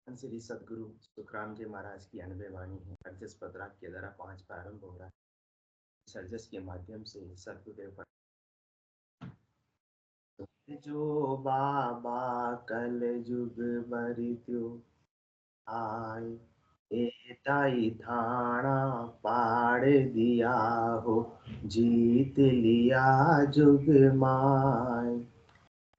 श्री सदगुरु सुखराम जी महाराज की अनबे वाणी है। सर्जस पदराग के द्वारा 5 प्रारंभ हो रहा है। सर्जस के माध्यम से सदगुरुदेव जो बाबा कल जुग मृत्यु आय एताई थाना पाड़ दिया हो, जीत लिया जुग माय।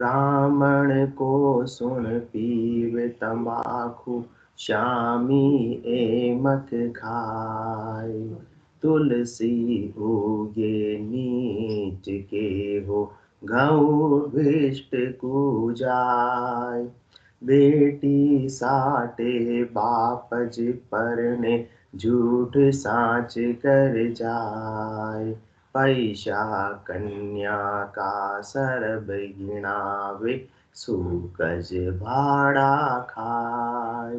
ब्राह्मण को सुन पीव तंबाकू, शामी एमक खाए। तुलसी उगे नीच के हो, गऊ भिष्ट कुजाय। बेटी साटे बापज परने, झूठ साच कर जाय। पैसा कन्या का सरब गिणावे, सूकज भाड़ा खाय।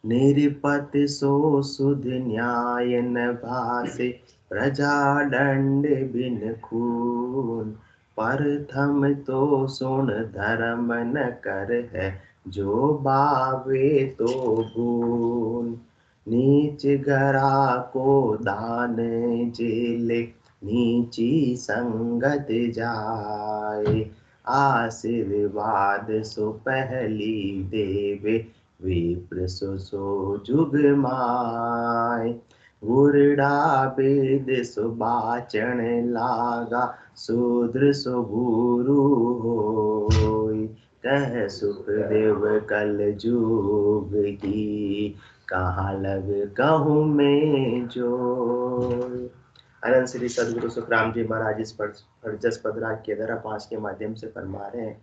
निरपत सो सुध न्याय न भासे, प्रजा दंड बिन खून। प्रथम तो सुन धर्म न कर है, जो बावे तो गुण। नीच गरा को दान जेले, नीची संगत जाए। आशीर्वाद सो पहली देवे, विप्र सो जुग माय। गुरडा वेद सो बाचन लागा, शूद्र सो गुरु होय। कह सुखदेव कल जुग की, कहाँ लग कहूँ मैं जोय। अनंत श्री सदगुरु सुखराम जी महाराज इस फर्जस पदराग के द्वारा 5 के माध्यम से फरमा रहे हैं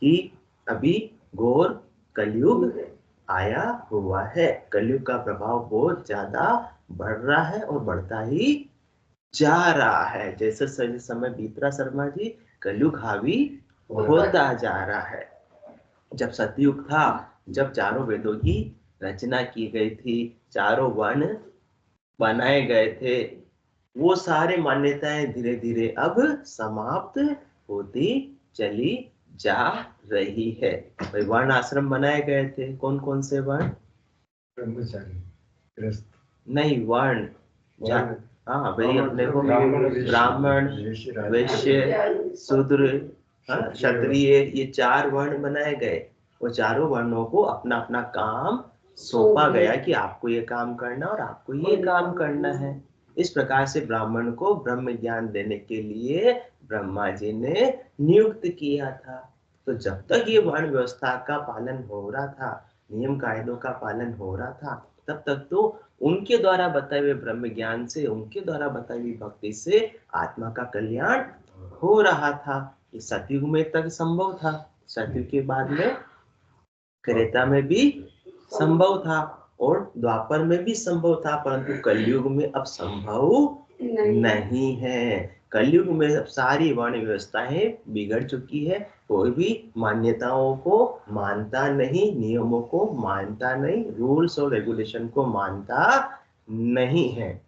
कि अभी घोर कलयुग आया हुआ है। कलयुग का प्रभाव बहुत ज्यादा बढ़ रहा है और बढ़ता ही जा रहा है। जैसे समय बीत रहा शर्मा जी, कलयुग हावी होता जा रहा है। जब सतयुग था, जब चारों वेदों की रचना की गई थी, चारों वर्ण बनाए गए थे, वो सारे मान्यताएं धीरे धीरे अब समाप्त होती चली जा रही है। भाई वर्ण आश्रम बनाए गए थे, कौन कौन से वर्ण? ब्रह्मचारी, नहीं, वर्ण। हाँ भाई, अपने को ब्राह्मण, वैश्य, शूद्र, क्षत्रिय, ये 4 वर्ण बनाए गए। वो चारों वर्णों को अपना अपना काम सौंपा गया कि आपको ये काम करना और आपको ये काम करना है। इस प्रकार से ब्राह्मण को ब्रह्म ज्ञान देने के लिए ब्रह्मा जी ने नियुक्त किया था। तो जब तक ये वर्ण व्यवस्था का पालन हो रहा था, नियम कायदों का पालन हो रहा था, तब तक तो उनके द्वारा बताए हुए ब्रह्म ज्ञान से, उनके द्वारा बताई हुई भक्ति से आत्मा का कल्याण हो रहा था। ये सतयुग में तक संभव था, सतयुग के बाद में त्रेता में भी संभव था और द्वापर में भी संभव था, परंतु कलयुग में अब संभव नहीं है। कलयुग में अब सारी वर्ण व्यवस्थाएं बिगड़ चुकी है। कोई भी मान्यताओं को मानता नहीं, नियमों को मानता नहीं, रूल्स और रेगुलेशन को मानता नहीं है।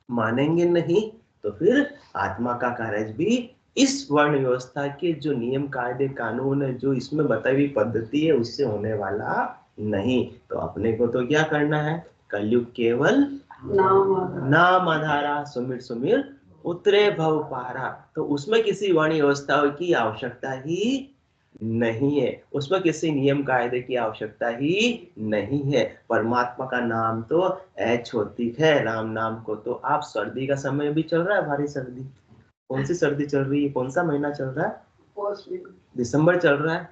मानेंगे नहीं तो फिर आत्मा का कार्य भी इस वर्ण व्यवस्था के जो नियम कायदे कानून है, जो इसमें बताई हुई पद्धति है, उससे होने वाला नहीं। तो अपने को तो क्या करना है? कलयुग केवल नाम आधारा, सुमिर सुमिर उतरे भव पारा। तो उसमें किसी वर्ण व्यवस्था की आवश्यकता ही नहीं है, उसमें किसी नियम कायदे की आवश्यकता ही नहीं है। परमात्मा का नाम तो ऐच्छोतिक है। राम नाम को तो आप, सर्दी का समय भी चल रहा है, भारी सर्दी। कौन सी सर्दी चल रही है? कौन सा महीना चल रहा है? दिसंबर चल रहा है।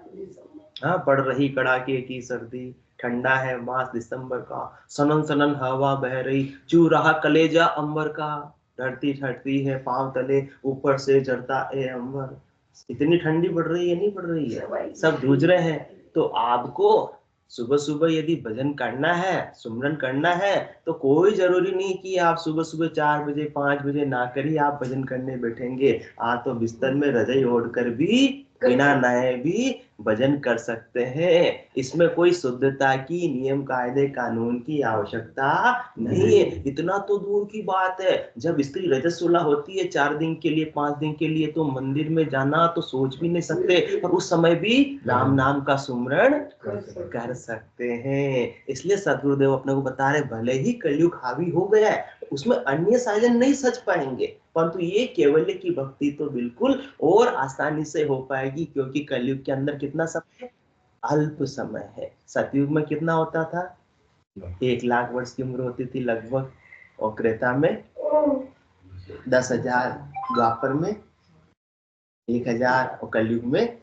हाँ, पड़ रही कड़ाके की सर्दी, ठंडा है मास दिसंबर का, सनन सनन हवा बह रही, चू रहा कलेजा अंबर का। धरती ठरती है पांव तले, ऊपर से जरता ए अंबर। इतनी ठंडी पड़ रही है, नहीं पड़ रही है, सब जूझ रहे हैं। तो आपको सुबह सुबह यदि भजन करना है, सुमरन करना है, तो कोई जरूरी नहीं कि आप सुबह सुबह 4 बजे 5 बजे ना करिए, आप भजन करने बैठेंगे। आप तो बिस्तर में रजाई ओढ़ कर भी बिना नहाए भी भजन कर सकते हैं। इसमें कोई शुद्धता की, नियम कायदे कानून की आवश्यकता नहीं है। इतना तो दूर की बात है, जब स्त्री रजस्वला होती है 4 दिन के लिए 5 दिन के लिए, तो मंदिर में जाना तो सोच भी नहीं सकते, और उस समय भी राम नाम का सुमरण कर सकते हैं। इसलिए सदगुरुदेव अपने को बता रहे, भले ही कलयुग हावी हो गया है, उसमें अन्य साधन नहीं सच पाएंगे, परंतु ये केवल्य की भक्ति तो बिल्कुल और आसानी से हो पाएगी, क्योंकि कलयुग के अंदर कितना समय है? अल्प समय है। सतयुग में कितना होता था? 1 लाख वर्ष की उम्र होती थी लगभग, और त्रेता में 10,000, द्वापर में 1,000, और कलयुग में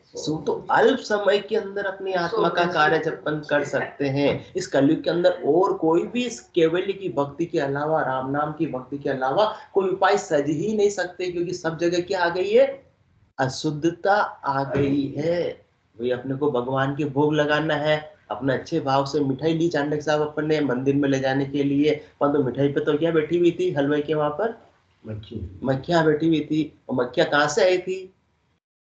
तो अल्प समय के अंदर अपनी आत्मा का कार्य जपन कर सकते हैं। इस कलयुग के अंदर और कोई भी इस केवल्य की भक्ति के अलावा, राम नाम की भक्ति के अलावा कोई उपाय सज ही नहीं सकते, क्योंकि सब जगह क्या आ गई है? अशुद्धता आ गई है। वही अपने को भगवान के भोग लगाना है, अपने अच्छे भाव से मिठाई ली चांडक साहब अपन ने मंदिर में ले जाने के लिए, परंतु मिठाई पे तो क्या बैठी हुई थी हलवाई के वहां पर? मक्खियां बैठी हुई थी। और मक्खियां कहां से आई थी?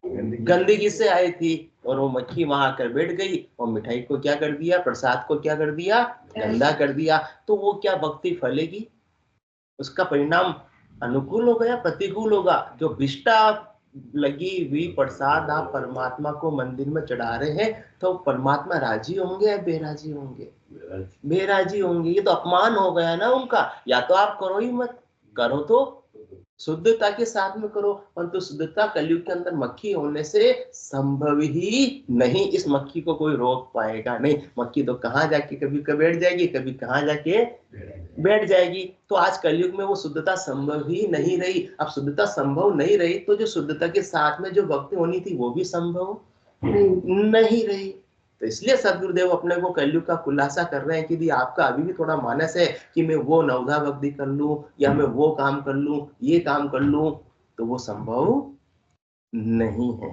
गंदगी से आई थी, और वो मक्खी वहां आकर बैठ गई और मिठाई को क्या कर दिया? प्रसाद को क्या कर दिया? गंदा कर दिया। तो वो क्या भक्ति फलेगी? उसका परिणाम अनुकूल होगा या प्रतिकूल होगा? जो विष्टा लगी हुई प्रसाद आप परमात्मा को मंदिर में चढ़ा रहे हैं, तो परमात्मा राजी होंगे या बेराजी होंगे? बेराजी होंगे। ये तो अपमान हो गया ना उनका। या तो आप करो ही मत, करो तो शुद्धता के साथ में करो, परंतु शुद्धता कलयुग के अंदर मक्खी होने से संभव ही नहीं। इस मक्खी को कोई रोक पाएगा नहीं। मक्खी तो कहाँ जाके कभी बैठ जाएगी, कभी कहाँ जाके बैठ जाएगी। तो आज कलयुग में वो शुद्धता संभव ही नहीं रही। अब शुद्धता संभव नहीं रही, तो जो शुद्धता के साथ में जो भक्ति होनी थी वो भी संभव नहीं रही। तो इसलिए सदगुरुदेव अपने को कलयुग का खुलासा कर रहे हैं कि यदि आपका अभी भी थोड़ा मानस है कि मैं वो नवधा भक्ति कर लूं, या मैं वो काम कर लूं, ये काम कर लूं, तो वो संभव नहीं है।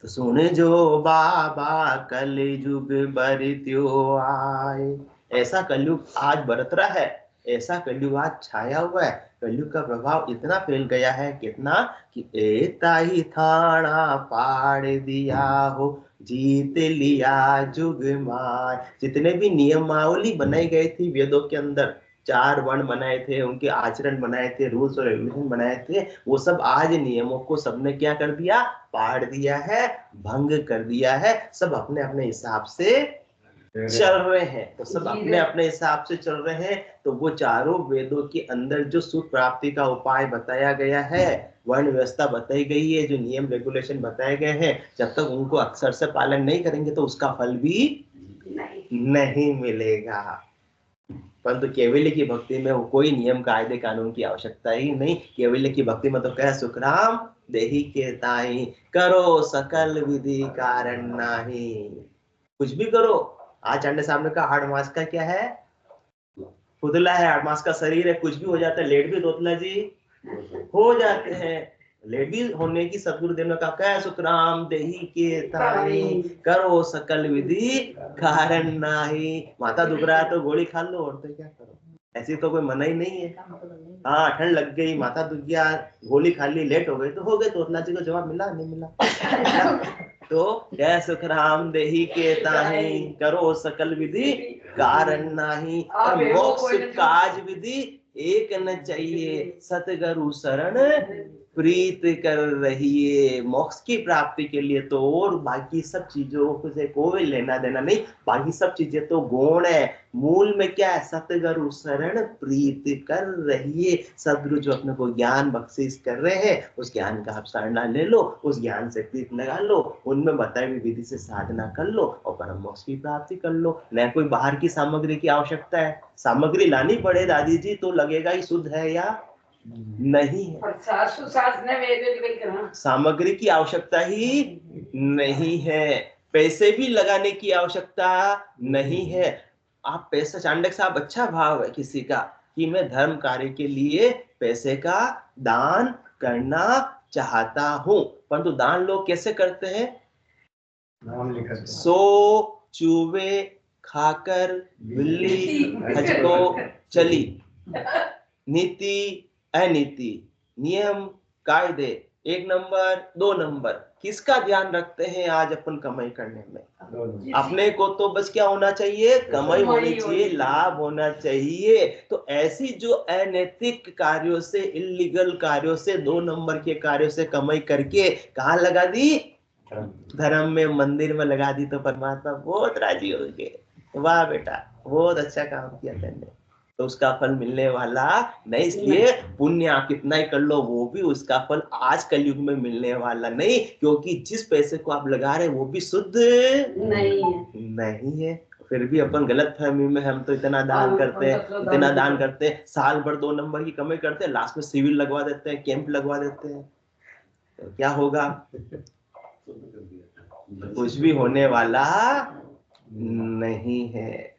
तो सुन जो बाबा कलयुग बरत्यो आए। ऐसा कलयुग आज बरत रहा है, ऐसा कलयुग आज छाया हुआ है। कलयुग का प्रभाव इतना फैल गया है, कितना कि एता ही थाना पाड़ दिया हो, जीत लिया जुग मार। जितने भी नियमावली बनाई गई थी वेदों के अंदर, 4 वर्ण बनाए थे, उनके आचरण बनाए थे, रूल्स और रेगुलेशन बनाए थे, वो सब आज नियमों को सबने क्या कर दिया? पाड़ दिया है, भंग कर दिया है। सब अपने अपने हिसाब से चल रहे हैं। तो सब अपने अपने हिसाब से चल रहे हैं। तो वो चारों वेदों के अंदर जो सुख प्राप्ति का उपाय बताया गया है, वर्ण व्यवस्था बताई गई है, जो नियम रेगुलेशन बताए गए हैं, जब तक उनको अक्षर से पालन नहीं करेंगे तो उसका फल भी नहीं मिलेगा। परंतु केवल्य की भक्ति में वो कोई नियम कायदे कानून की आवश्यकता ही नहीं। केवल्य की भक्ति में तो कह सुखराम देही के ताई, करो सकल विधि कारण नाही। कुछ भी करो। आज चांडे साहब ने कहा हाड़ मास का क्या है? पुतला है, हाड़ मास का शरीर है, कुछ भी हो जाता है। लेट भी तोतला जी हो जाते हैं। लेट भी होने की सदगुरुदेव ने कहा, कह सुखराम देही के ताई, करो सकल विधि कारण नाही। माथा दुख रहा है तो गोली खा लो, और तो क्या करो, ऐसी तो कोई मना ही नहीं है। हाँ, ठंड लग गई, माथा दुख गया, गोली खा ली, लेट हो गए तो हो गए। तोतला जी को जवाब मिला नहीं मिला? तो कह सुखराम देही के ताही, करो सकल विधि कारण नाही। और मोक्ष काज विधि एक न चाहिए, सतगुरु शरण प्रीत कर रहिए। मोक्ष की प्राप्ति के लिए तो और बाकी सब चीजों से कोई लेना देना नहीं। बाकी सब चीजें तो गौण है, मूल में क्या है? सतगुरु शरण प्रीत कर रहिए। सदगुरु जो अपने को ज्ञान बख्शिश कर रहे हैं, उस ज्ञान का आप शरणा ले लो, उस ज्ञान से प्रीत लगा लो, उनमें बताई हुई विधि से साधना कर लो और परम मोक्ष की प्राप्ति कर लो। न कोई बाहर की सामग्री की आवश्यकता है। सामग्री लानी पड़े दादी जी तो लगेगा ही शुद्ध है या नहीं है। सामग्री की आवश्यकता ही नहीं है, पैसे भी लगाने की आवश्यकता नहीं है। आप पैसा, चांडक साहब अच्छा भाव है किसी का कि मैं धर्म कार्य के लिए पैसे का दान करना चाहता हूं, परंतु दान लोग कैसे करते हैं? 100 चूहे खाकर बिल्ली हजको चली। नीति अनीति, नियम कायदे 1 नंबर 2 नंबर, किसका ध्यान रखते हैं आज अपन कमाई करने में? अपने को तो बस क्या होना चाहिए, कमाई होनी चाहिए, लाभ होना चाहिए। तो ऐसी जो अनैतिक कार्यों से, इलीगल कार्यों से, 2 नंबर के कार्यों से कमाई करके कहाँ लगा दी? धर्म में, मंदिर में लगा दी, तो परमात्मा बहुत राजी हो गए। वाह बेटा, बहुत अच्छा काम किया तेने। तो उसका फल मिलने वाला नहीं, इसलिए पुण्य आप कितना ही कर लो वो भी उसका फल आज कलयुग में मिलने वाला नहीं, क्योंकि जिस पैसे को आप लगा रहे हैं वो भी शुद्ध नहीं है। फिर भी अपन गलत फहमी में, हम तो इतना दान करते हैं, इतना दान करते हैं, साल भर 2 नंबर की कमाई करते हैं, लास्ट में सिविल लगवा देते हैं, कैंप लगवा देते हैं, तो क्या होगा? कुछ भी होने वाला नहीं है।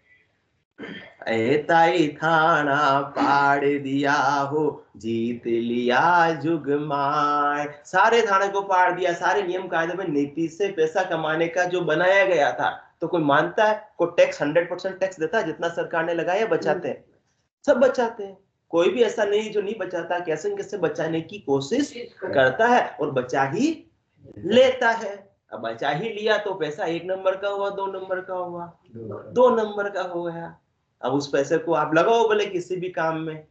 ऐताई थाना पाड़ दिया हो, जीत लिया जुग माय। सारे थाने को पाड़ दिया, सारे नियम कायदे में नीति से पैसा कमाने का जो बनाया गया था। तो कोई मानता है? कोई टैक्स 100% टैक्स देता है? जितना सरकार ने लगाया बचाते हैं, सब बचाते हैं। कोई भी ऐसा नहीं जो नहीं बचाता, कैसे न कैसे बचाने की कोशिश करता है और बचा ही लेता है। अब बचा ही लिया तो पैसा 1 नंबर का हुआ, 2 नंबर का हुआ, 2 नंबर का हो गया। अब उस पैसे को आप लगाओ भले किसी भी काम में,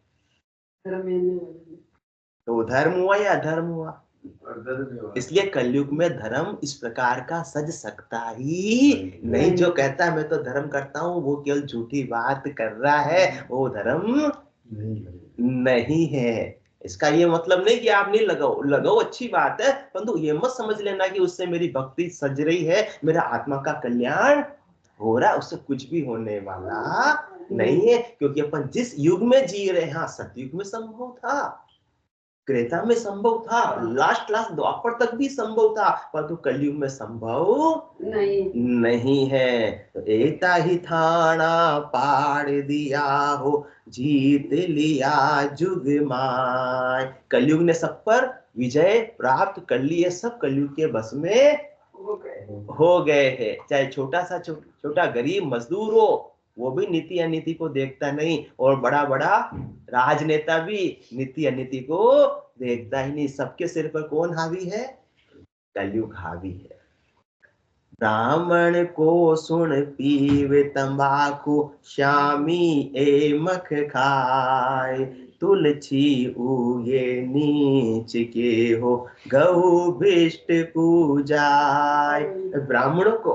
तो धर्म हुआ या अधर्म हुआ? इसलिए कलयुग में धर्म इस प्रकार का सज सकता ही नहीं। जो कहता है मैं तो धर्म करता हूँ, वो केवल झूठी बात कर रहा है, वो धर्म नहीं है। इसका ये मतलब नहीं कि आप नहीं लगाओ, लगाओ अच्छी बात है, परंतु ये मत समझ लेना कि उससे मेरी भक्ति सज रही है, मेरा आत्मा का कल्याण हो रहा है। उससे कुछ भी होने वाला नहीं है, क्योंकि अपन जिस युग में जी रहे हैं, सतयुग में संभव था, त्रेता में संभव था, लास्ट द्वापर तक भी संभव था, परंतु कलयुग में संभव नहीं है। तो एता ही थाना पाड़ दिया हो, जीत लिया जुग माय। कलयुग ने सब पर विजय प्राप्त कर ली है, सब कलयुग के बस में हो गए हैं। चाहे छोटा गरीब मजदूर हो, वो भी नीति अनीति को देखता नहीं, और बड़ा बड़ा राजनेता भी नीति अनीति को देखता ही नहीं। सबके सिर पर कौन हावी है? कलयुग हावी है। ब्राह्मण को सुन पीवे तंबाकू, श्यामी ए मख खाए। तुलसी उगे नीच के हो, गौ भिष्ट पूजाए। ब्राह्मणों को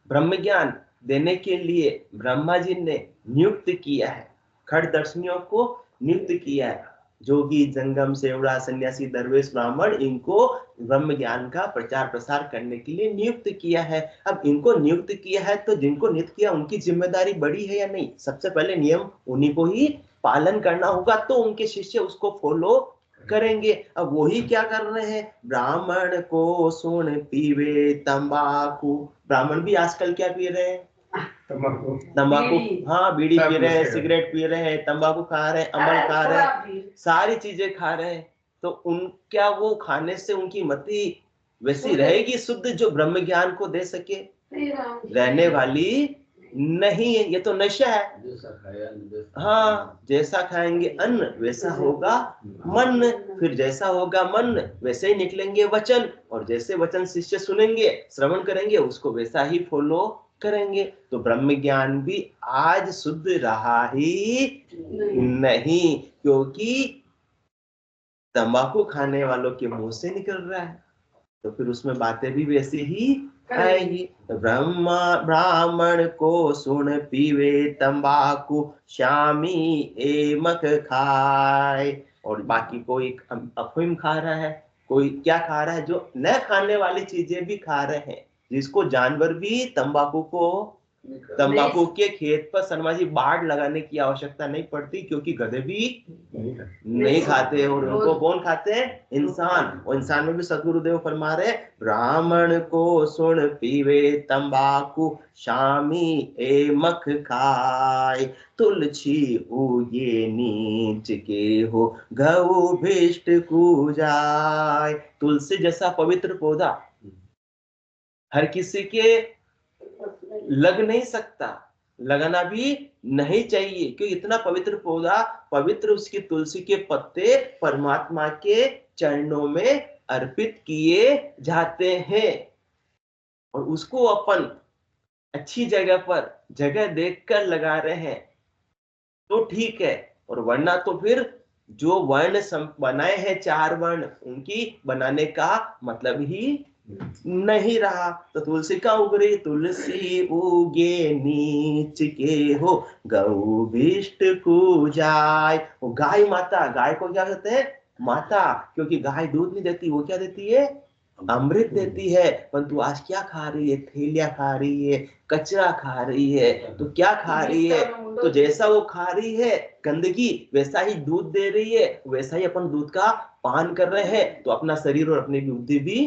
ब्रह्म ज्ञान देने के लिए ब्रह्मा जी ने नियुक्त किया है, खड़दर्शनियों को नियुक्त किया है। जोगी, जंगम, सेवड़ा, सन्यासी, दरवेश, ब्राह्मण, इनको ब्रह्म ज्ञान का प्रचार प्रसार करने के लिए नियुक्त किया है। अब इनको नियुक्त किया है तो जिनको नियुक्त किया उनकी जिम्मेदारी बड़ी है या नहीं? सबसे पहले नियम उन्हीं को ही पालन करना होगा, तो उनके शिष्य उसको फॉलो करेंगे। अब वही क्या कर रहे हैं? ब्राह्मण को सुन पीवे तंबाकू। ब्राह्मण भी आजकल क्या पी रहे हैं? तंबाकू, हाँ, बीड़ी पी रहे हैं, सिगरेट पी रहे हैं, तंबाकू खा रहे हैं, अमल खा रहे हैं, सारी चीजें खा रहे हैं। तो क्या वो खाने से उनकी मति वैसी रहेगी शुद्ध जो ब्रह्म ज्ञान को दे सके? रहने वाली नहीं है। ये तो नशा है। हाँ, जैसा खाएंगे अन्न वैसा होगा मन, फिर जैसा होगा मन वैसे ही निकलेंगे वचन, और जैसे वचन शिष्य सुनेंगे, श्रवण करेंगे, उसको वैसा ही फॉलो करेंगे। तो ब्रह्म ज्ञान भी आज शुद्ध रहा ही नहीं, क्योंकि तंबाकू खाने वालों के मुंह से निकल रहा है, तो फिर उसमें बातें भी वैसे ही आएगी। ब्राह्मण को सुन पीवे तंबाकू, श्यामी ए मख खाए। और बाकी कोई अफीम खा रहा है, कोई क्या खा रहा है, जो न खाने वाली चीजें भी खा रहे हैं, जिसको जानवर भी तंबाकू के खेत पर शर्मा जी बाड़ लगाने की आवश्यकता नहीं पड़ती, क्योंकि गधे भी नहीं खाते, और उनको कौन खाते हैं? इंसान। और इंसान में भी सदगुरुदेव फरमा रहे, ब्राह्मण को सुन पीवे तंबाकू, शामी ए मख खाए। तुलसी उगे नीच के हो, गौ भिष्ट पूजाए। तुलसी जैसा पवित्र पौधा हर किसी के लग नहीं सकता, लगाना भी नहीं चाहिए, क्योंकि इतना पवित्र पौधा, पवित्र उसकी तुलसी के पत्ते परमात्मा के चरणों में अर्पित किए जाते हैं और उसको अपन अच्छी जगह पर जगह देखकर लगा रहे हैं तो ठीक है, और वरना तो फिर जो वर्ण बनाए हैं 4 वर्ण उनकी बनाने का मतलब ही नहीं रहा। तो तुलसी का उगरे तुलसी उगे नीच के हो गौ भिष्ट को जाय। वो गाय माता, गाय को क्या कहते हैं? माता, क्योंकि गाय दूध नहीं देती, वो क्या देती है? अमृत देती है। परंतु आज क्या खा रही है? थैलियां खा रही है, कचरा खा रही है। तो क्या खा रही है? तो जैसा वो खा रही है गंदगी, वैसा ही दूध दे रही है, वैसा ही अपन दूध का पान कर रहे हैं। तो अपना शरीर और अपनी बुद्धि भी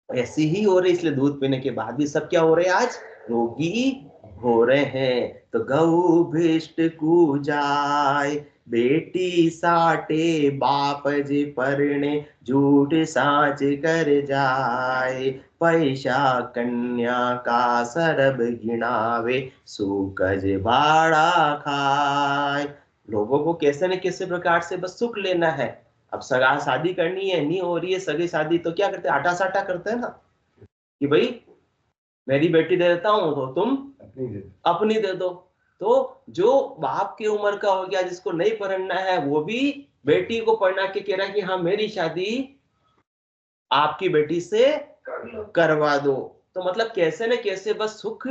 ऐसी ही हो रही, इसलिए दूध पीने के बाद भी सब क्या हो रहे हैं? आज रोगी हो रहे हैं। तो गौ भिष्ट को जाय, बेटी साटे बाप जी परणे झूठ साच कर जाय। पैसा कन्या का सरब गिनावे सुकज भाड़ा खाए। लोगों को कैसे न कैसे प्रकार से बस सुख लेना है। अब सगा शादी करनी है, नहीं हो रही है सगी शादी, तो क्या करते हैं? आटा साटा करते हैं ना कि भाई मेरी बेटी दे देता हूं तो तुम अपनी दे दो। तो जो बाप की उम्र का हो गया, जिसको नहीं पढ़ना है, वो भी बेटी को पढ़ना के कह रहा है कि हाँ मेरी शादी आपकी बेटी से करवा दो। तो मतलब कैसे न कैसे बस सुख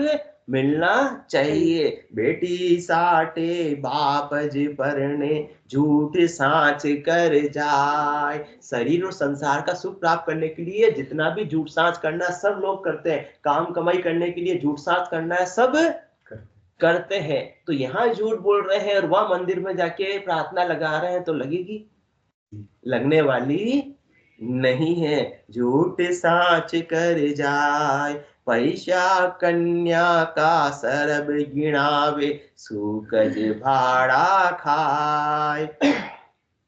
मिलना चाहिए। बेटी साटे बाप जी परणे झूठ साच कर जाए। शरीर और संसार का सुख प्राप्त करने के लिए जितना भी झूठ साच करना सब लोग करते हैं। काम कमाई करने के लिए झूठ साच करना है, सब करते हैं। तो यहाँ झूठ बोल रहे हैं और वहां मंदिर में जाके प्रार्थना लगा रहे हैं, तो लगेगी? लगने वाली नहीं है। झूठ साच कर जाय, पैसा कन्या का सरब गिनावे सुकज भाड़ा खाए।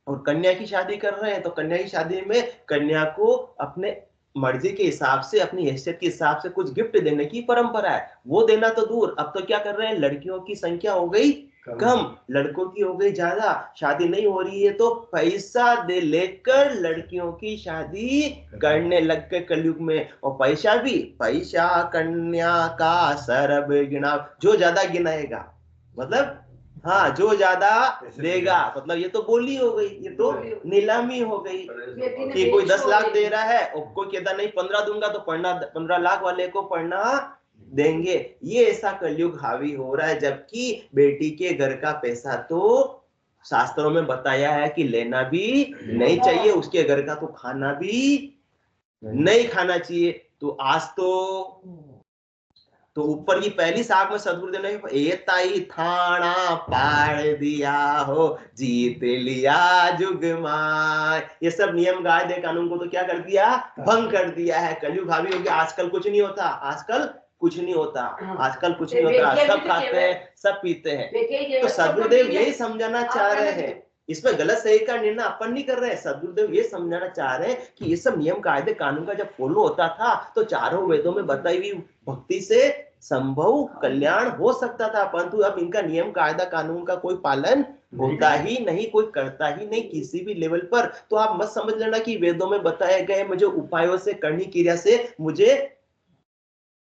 और कन्या की शादी कर रहे हैं, तो कन्या की शादी में कन्या को अपने मर्जी के हिसाब से, अपनी हैसियत के हिसाब से कुछ गिफ्ट देने की परंपरा है। वो देना तो दूर, अब तो क्या कर रहे हैं? लड़कियों की संख्या हो गई कम, लड़कों की हो गई ज्यादा। शादी नहीं हो रही है तो पैसा दे लेकर लड़कियों की शादी करने लग गए कलयुग में। और पैसा भी, पैसा कन्या का सरब गिना, जो ज्यादा गिनाएगा, मतलब हाँ जो ज्यादा देगा, मतलब ये तो बोली हो गई, ये तो नीलामी हो गई कि कोई 10 लाख दे रहा है और कोई कहता नहीं 15 दूंगा, तो पढ़ना 15 लाख वाले को पढ़ना देंगे। ये ऐसा कलयुग हावी हो रहा है। जबकि बेटी के घर का पैसा तो शास्त्रों में बताया है कि लेना भी नहीं चाहिए, उसके घर का तो खाना भी नहीं खाना चाहिए। तो आज तो ऊपर की पहली साख में सदगुरुदेव ने ए ताई थाना पाड़ दिया हो, जीत लिया जुग माय, ये सब नियम कायदे कानून को तो क्या कर दिया? भंग कर दिया है। कलयुग हावी हो गया। आजकल कुछ नहीं होता, आजकल कुछ नहीं होता, आजकल कुछ नहीं होता। सब खाते हैं, सब पीते हैं। तो सदगुरुदेव यही समझाना चाह रहे हैं। इसमें गलत सही का निर्णय अपन नहीं कर रहे हैं। सदगुरुदेव ये समझाना चाह रहे हैं कि ये सब नियम कायदे कानून का जब फॉलो होता था तो चारों वेदों में बताई हुई भक्ति से संभव कल्याण हो सकता था। परंतु अब इनका नियम कायदा कानून का कोई पालन होता ही नहीं, कोई करता ही नहीं किसी भी लेवल पर। तो आप मत समझ लेना कि वेदों में बताए गए मुझे उपायों से, करनी क्रिया से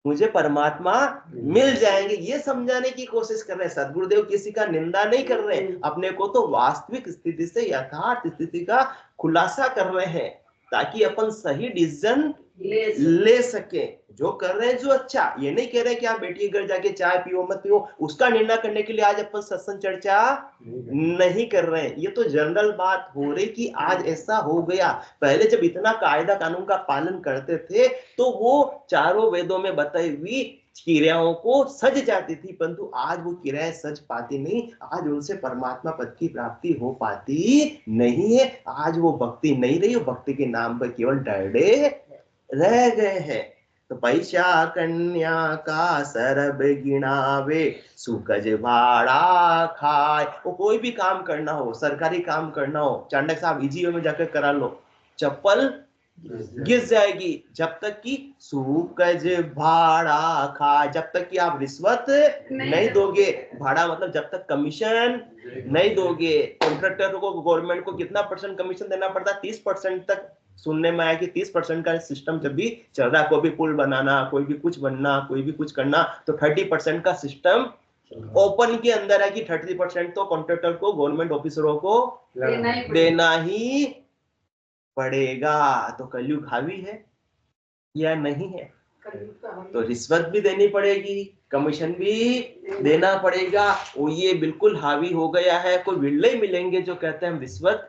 मुझे परमात्मा मिल जाएंगे, ये समझाने की कोशिश कर रहे हैं। सदगुरुदेव किसी का निंदा नहीं कर रहे हैं, अपने को तो वास्तविक स्थिति से, यथार्थ स्थिति का खुलासा कर रहे हैं ताकि अपन सही डिसीजन ले सके। जो कर रहे हैं जो अच्छा, ये नहीं कह रहे कि आप बेटी के घर जाके चाय पियो मत पियो, उसका निर्णय करने के लिए आज अपन सत्संग चर्चा नहीं कर रहे हैं। ये तो जनरल बात हो रही कि आज ऐसा हो गया। पहले जब इतना कायदा कानून का पालन करते थे तो वो चारों वेदों में बताई हुई क्रियाओं को सज जाती थी, परंतु आज वो क्रियाएं सज पाती नहीं। आज उनसे परमात्मा पद की प्राप्ति हो पाती नहीं है। आज वो भक्ति नहीं रही, वो भक्ति के नाम पर केवल डरडे रह गए हैं। तो पैसा कन्या का सरब गिनावे सुकज भाड़ा खाए। वो कोई भी काम करना हो, सरकारी काम करना हो, चांडक साहब ईजीओ में जाकर करा लो, चप्पल गिर जाएगी। जब तक कि सूकज भाड़ा खा, जब तक कि आप रिश्वत नहीं दोगे, भाड़ा मतलब जब तक कमीशन नहीं दोगे। कॉन्ट्रैक्टर को, गवर्नमेंट को कितना % कमीशन देना पड़ता है? 30% तक सुनने में आया कि 30% का सिस्टम जब भी चल रहा है, कोई भी पुल बनाना, कोई भी कुछ बनना, कोई भी कुछ करना, तो 30% का सिस्टम ओपन के अंदर है कि 30% तो कॉन्ट्रैक्टर को, गवर्नमेंट ऑफिसरों को देना ही पड़ेगा। तो कलयुग हावी है या नहीं है? तो रिश्वत भी देनी पड़ेगी, कमीशन भी देना पड़ेगा। वो ये बिल्कुल हावी हो गया है। कोई बिरले मिलेंगे जो कहते हैं हम रिश्वत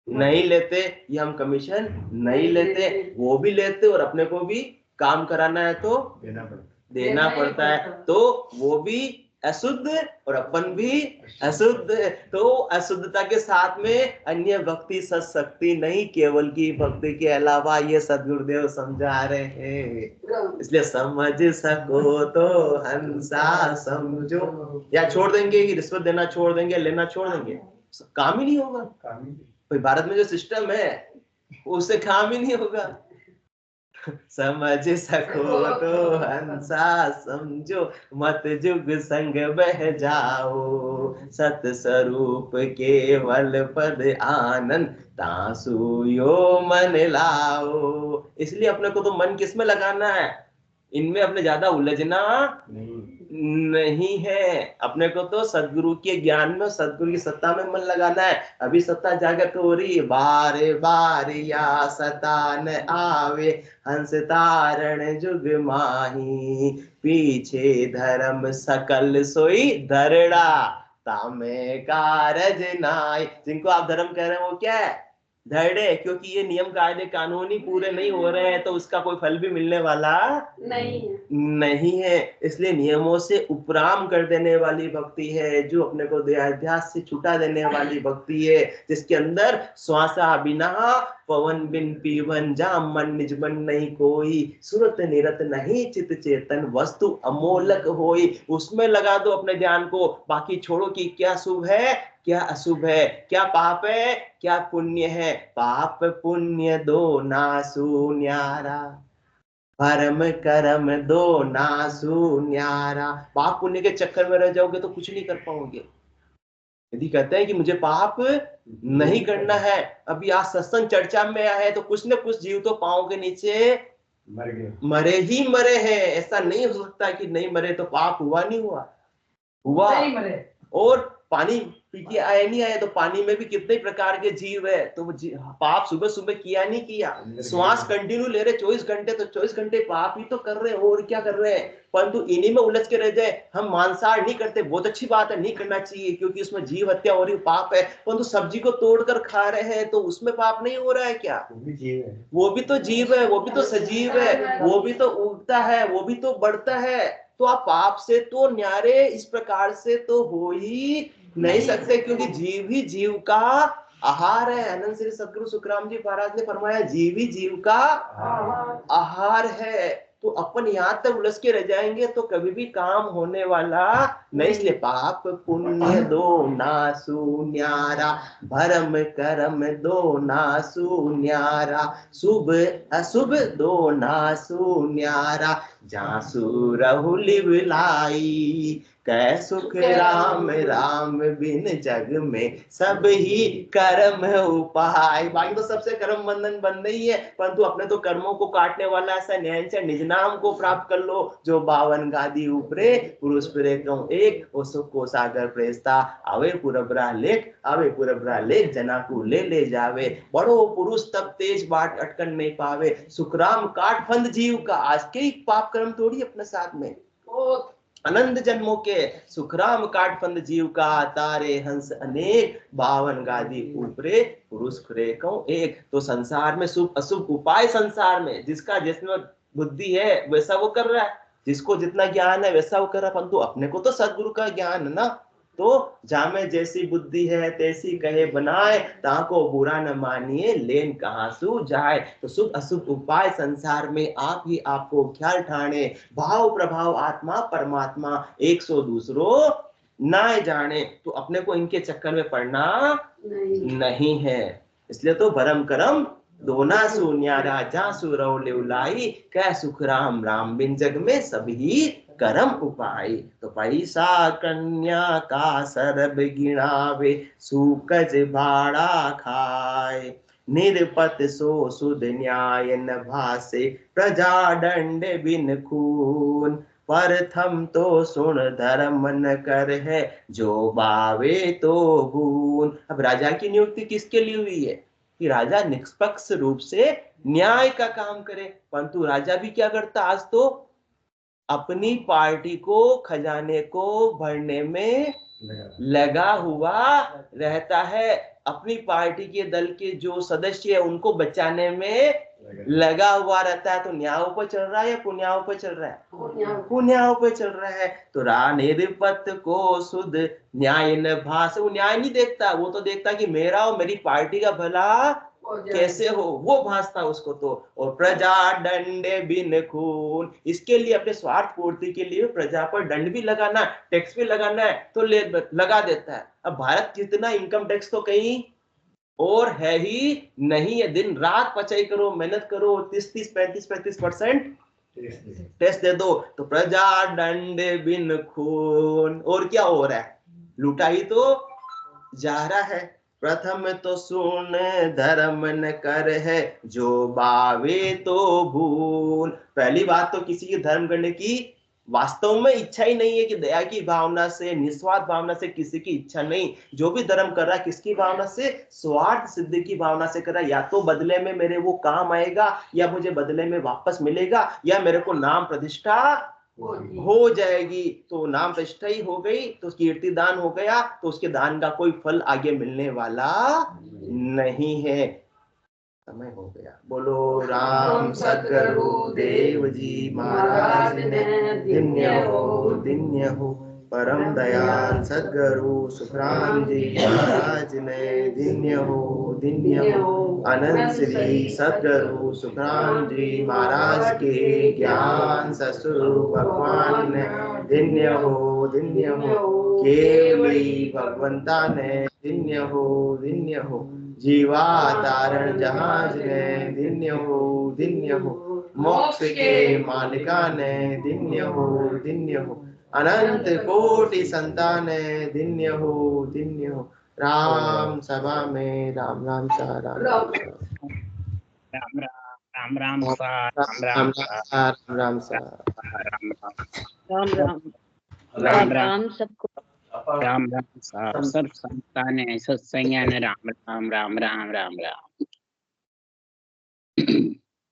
नहीं लेते, ये हम कमीशन नहीं लेते। वो भी लेते और अपने को भी काम कराना है तो देना पड़ता है। तो वो भी अशुद्ध और अपन भी अशुद्ध। तो अशुद्धता के साथ में अन्य भक्ति सशक्ति नहीं, केवल की भक्ति के अलावा, ये सदगुरुदेव समझा रहे हैं। इसलिए समझ सको तो हंसा समझो। या छोड़ देंगे कि रिश्वत देना छोड़ देंगे, लेना छोड़ देंगे, काम ही नहीं होगा। भाई भारत में जो सिस्टम है उससे काम ही नहीं होगा। समझ सको तो हंसा समझो, मत जुग संग बह जाओ, सत स्वरूप केवल पद आनंद, तासु यो मन लाओ। इसलिए अपने को तो मन किस में लगाना है? इनमें अपने ज्यादा उलझना नहीं है। अपने को तो सदगुरु के ज्ञान में, सदगुरु की सत्ता में मन लगाना है। अभी सत्ता जागृत हो रही, बारे बारे या सतान आवे, हंस तारण जुग माही, पीछे धर्म सकल सोई धरड़ा, तामे कारज नाय। जिनको आप धर्म कह रहे हैं वो क्या है? धड़े। क्योंकि ये नियम कायदे कानून ही पूरे नहीं हो रहे हैं तो उसका कोई फल भी मिलने वाला नहीं है। इसलिए नियमों से उपराम कर देने वाली भक्ति है, जो अपने को देहाध्यास से छुटा देने वाली भक्ति है, जिसके अंदर श्वासा बिना पवन बिन पीवन, जा मन निज मन नहीं कोई, सुरत निरत नहीं चित चेतन, वस्तु अमोलक होई। उसमें लगा दो अपने ध्यान को, बाकी छोड़ो कि क्या शुभ है क्या अशुभ है, क्या पाप है क्या पुण्य है। पाप पुण्य दो नासु न्यारा, परम कर्म दो नासु न्यारा। पाप पुण्य के चक्कर में रह जाओगे तो कुछ नहीं कर पाओगे। यदि कहते हैं कि मुझे पाप नहीं करना है, अभी आज सत्संग चर्चा में आया है तो कुछ न कुछ जीव तो पांव के नीचे मरे ही मरे हैं। ऐसा नहीं हो सकता कि नहीं मरे। तो पाप हुआ नहीं हुआ? हुआ। और पानी पी के आए नहीं आए, तो पानी में भी कितने प्रकार के जीव है। तो पाप सुबह सुबह किया नहीं किया, श्वास कंटिन्यू ले रहे 24 घंटे, तो 24 घंटे पाप ही तो कर रहे हैं, और क्या कर रहे हैं। परंतु इन्हीं में उलझ के रह जाए। हम मांसाहार नहीं करते, बहुत अच्छी बात है, नहीं करना चाहिए क्योंकि उसमें जीव हत्या हो रही, पाप है। परंतु सब्जी को तोड़कर खा रहे हैं तो उसमें पाप नहीं हो रहा है क्या? वो भी जीव है, वो भी तो जीव है, वो भी तो सजीव है, वो भी तो उगता है, वो भी तो बढ़ता है। तो आप पाप से तो न्यारे इस प्रकार से तो हो ही नहीं सकते, क्योंकि जीव ही जीव का आहार है। अनंत श्री सदगुरु सुखराम जी महाराज ने फरमाया, जीव ही जीव का आहार है। तो अपन यहाँ तक उलझ के रह जाएंगे तो कभी भी काम होने वाला नहीं। इसलिए पाप पुण्य दो नासु न्यारा, भरम कर्म दो नासु न्यारा, शुभ अशुभ दो नासु न्यारा, जासु रहु लिव लाई, कै सुख राम राम बिन जग में सब ही कर्म उपाय। बाकी तो सबसे कर्म बंधन बंद ही है, परंतु अपने तो कर्मों को काटने वाला ऐसा न्याय से निज नाम को प्राप्त कर लो। जो 52 गादी ऊपरे पुरुष फिरे क्यों एक, ओ सुख को सागर प्रेस्ता, आवे पुरबरा लेख, आवे पुरबरा लेख, जना को ले जावे, बड़ो पुरुष तब तेज बाट अटकन नहीं पावे, सुखराम काट फंद जीव का। आज के पाप कर्म थोड़ी अपने साथ में, अनंत जन्मों के सुखराम काट फंद जीव का, तारे हंस अनेक, 52 गादी ऊपरे पुरुष फिरे क्यों एक। तो संसार में शुभ अशुभ उपाय, संसार में जिसका जिसमें बुद्धि है वैसा वो कर रहा है, जिसको जितना ज्ञान है वैसा वो कर रहा है। परंतु अपने को तो सदगुरु का ज्ञान है ना, तो जामे जैसी बुद्धि है तैसी कहे बनाए, ताको बुरा न मानिए लेन कहां सु जाए। तो शुभ अशुभ उपाय संसार में आप ही आपको ख्याल ठाणे, भाव प्रभाव आत्मा परमात्मा, 100 दूसरों ना जाने। तो अपने को इनके चक्कर में पड़ना नहीं है। इसलिए तो भरम करम दोना सुन्यारा, जा सुरव लेवलाई, कै सुख राम राम बिन जग में सभी करम उपाय। तो पैसा कन्या का सरब गिनावे, सूकज भाड़ा खाए, निरपत सो सुध न्याय न भासे, प्रजा दंड बिन खून। प्रथम तो सुन धर्म न कर है, जो बावे तो भून। अब राजा की नियुक्ति किसके लिए हुई है? कि राजा निष्पक्ष रूप से न्याय का काम करे। परंतु राजा भी क्या करता आज तो? अपनी पार्टी को, खजाने को भरने में लगा हुआ रहता है। अपनी पार्टी के दल के जो सदस्य है उनको बचाने में लगा हुआ रहता है। तो न्यायों पर चल रहा है या पुण्याओं पर चल रहा है? पुण्याओं पर चल रहा है। तो निरपत को सुध न्याय न भास, वो न्याय नहीं देखता, वो तो देखता कि मेरा और मेरी पार्टी का भला कैसे हो, वो भासता उसको तो। और प्रजा दंडे बिन खून, इसके लिए अपने स्वार्थ पूर्ति के लिए प्रजा पर दंड भी लगाना, टैक्स भी लगाना है तो लगा देता है। अब भारत जितना इनकम टैक्स तो कहीं और है ही नहीं है। दिन रात पचाई करो, मेहनत करो, 30-30, 35-35% टैक्स दे दो, तो प्रजा दंड बिन खून। और क्या हो रहा है? लूटा ही तो जा रहा है। प्रथम तो सुन धर्म न कर है, जो बावे तो भूल। पहली बात तो किसी की धर्म करने की वास्तव में इच्छा ही नहीं है, कि दया की भावना से, निस्वार्थ भावना से किसी की इच्छा नहीं। जो भी धर्म कर रहा है किसकी भावना से? स्वार्थ सिद्धि की भावना से कर रहा है। या तो बदले में मेरे वो काम आएगा, या मुझे बदले में वापस मिलेगा, या मेरे को नाम प्रतिष्ठा हो जाएगी। तो नाम प्रतिष्ठा ही हो गई तो कीर्ति दान हो गया, तो उसके दान का कोई फल आगे मिलने वाला नहीं है। समय हो गया। बोलो राम सद्गुरु देव जी महाराज ने धन्य हो। परम दयाल सद्गुरु सुखराम जी महाराज ने धन्य हो। अनंत श्री सद्गुरु सुखराम जी महाराज के ज्ञान ससुर भगवान ने धन्य हो। केवली भगवंता ने धन्य हो। जीवा तारण जहाज ने धन्य हो। मोक्ष के मालिका ने धन्य हो। अनंत कोटि संतान धन्य हो। राम सभा में राम राम सा राम राम सबको राम राम सब संतान सत्संग राम राम राम राम राम राम राम।